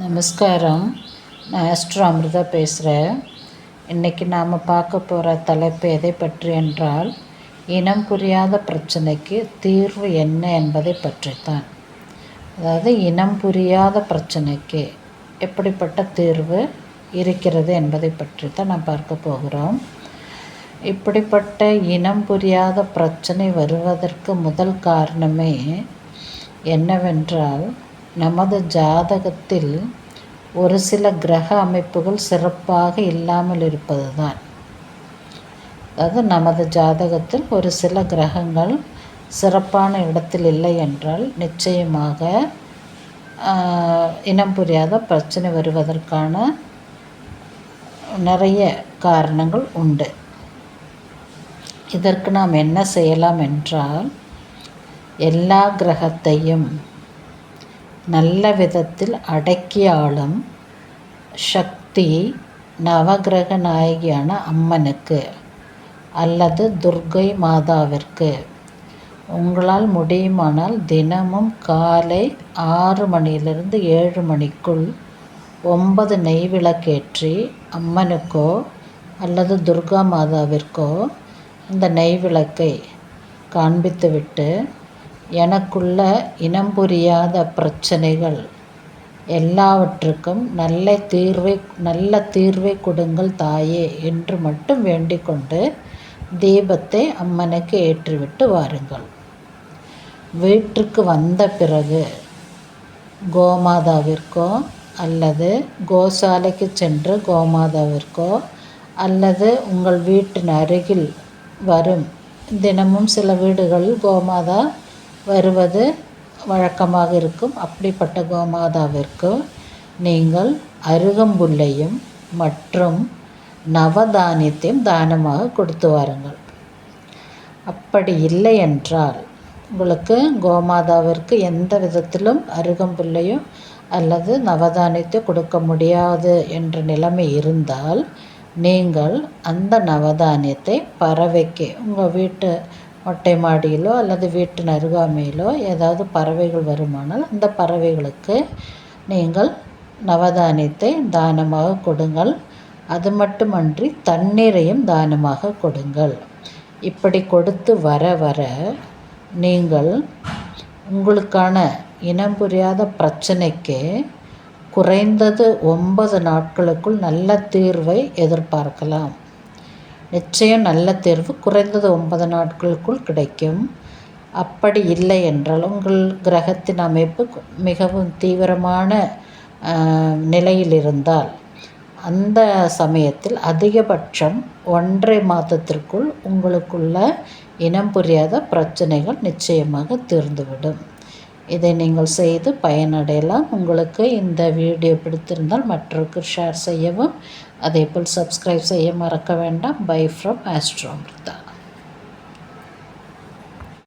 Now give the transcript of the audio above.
நமஸ்காரம். நான் ஆஸ்ட்ரோ அமிர்தா பேசுகிறேன். இன்றைக்கி நாம் பார்க்க போகிற தலைப்பு எதை பற்றி என்றால், இனம் புரியாத பிரச்சனைக்கு தீர்வு என்ன என்பதை பற்றித்தான். அதாவது இனம் புரியாத பிரச்சனைக்கு எப்படிப்பட்ட தீர்வு இருக்கிறது என்பதை பற்றி தான் நாம் பார்க்க போகிறோம். இப்படிப்பட்ட இனம் புரியாத பிரச்சனை வருவதற்கு முதல் காரணமே என்னவென்றால், நமது ஜாதகத்தில் ஒரு சில கிரக அமைப்புகள் சிறப்பாக இல்லாமல் இருப்பது தான். அதாவது நமது ஜாதகத்தில் ஒரு சில கிரகங்கள் சிறப்பான இடத்தில் இல்லை என்றால் நிச்சயமாக இனம் புரியாத பிரச்சனை வருவதற்கான நிறைய காரணங்கள் உண்டு. இதற்கு நாம் என்ன செய்யலாம் என்றால், எல்லா கிரகத்தையும் நல்ல விதத்தில் அடக்கி ஆளும் சக்தி நவகிரக நாயகியான அம்மனுக்கு அல்லது துர்க்கை மாதாவிற்கு உங்களால் முடியுமானால் தினமும் காலை 6 மணியிலிருந்து 7 மணிக்குள் 9 நெய் விளக்கேற்றி அம்மனுக்கோ அல்லது துர்கா மாதாவிற்கோ இந்த நெய் விளக்கை காண்பித்துவிட்டு, எனக்குள்ள இனம் புரியாத பிரச்சனைகள் எல்லாவற்றுக்கும் நல்ல தீர்வை கொடுங்கள் தாயே என்று மட்டும் வேண்டிக்கொண்டு தீபத்தை அம்மனுக்கு ஏற்றிவிட்டு வாருங்கள். வீட்டுக்கு வந்த பிறகு கோமாதாவிற்கோ அல்லது கோசாலைக்கு சென்று கோமாதாவிற்கோ அல்லது உங்கள் வீட்டின் அருகில் வரும், தினமும் சில வீடுகளில் கோமாதா வருவது வழக்கமாக இருக்கும். அப்படிப்பட்ட கோமாதாவிற்கு நீங்கள் அருகம்புல்லையும் மற்றும் நவதானியத்தையும் தானமாக கொடுத்து வாருங்கள். அப்படி இல்லை என்றால், உங்களுக்கு கோமாதாவிற்கு எந்த விதத்திலும் அருகம்புல்லையோ அல்லது நவதானியத்தை கொடுக்க முடியாது என்ற நிலைமை இருந்தால், நீங்கள் அந்த நவதானியத்தை பறவைக்கு, உங்கள் வீட்டு மொட்டை மாடியிலோ அல்லது வீட்டின் அருகாமையிலோ ஏதாவது பறவைகள் வருமானால் அந்த பறவைகளுக்கு நீங்கள் நவதானியத்தை தானமாக கொடுங்கள். அது மட்டுமன்றி தண்ணீரையும் தானமாக கொடுங்கள். இப்படி கொடுத்து வர வர நீங்கள் உங்களுக்கான இனம் புரியாத பிரச்சனைக்கு குறைந்தது 9 நாட்களுக்குள் நல்ல தீர்வை எதிர்பார்க்கலாம். நிச்சயம் நல்ல தீர்வு குறைந்தது 9 நாட்களுக்குள் கிடைக்கும். அப்படி இல்லை என்றால், உங்கள் கிரகத்தின் அமைப்பு மிகவும் தீவிரமான நிலையில் இருந்தால், அந்த சமயத்தில் அதிகபட்சம் 1.5 மாதத்திற்குள் உங்களுக்குள்ள இனம் புரியாத பிரச்சனைகள் நிச்சயமாக தீர்ந்துவிடும். இதை நீங்கள் செய்து பயனடையலாம். உங்களுக்கு இந்த வீடியோ பிடித்திருந்தால் மற்றவருக்கு ஷேர் செய்யவும், அதேபோல் சப்ஸ்கிரைப் செய்ய மறக்க வேண்டாம். Bye from Astro Amrita.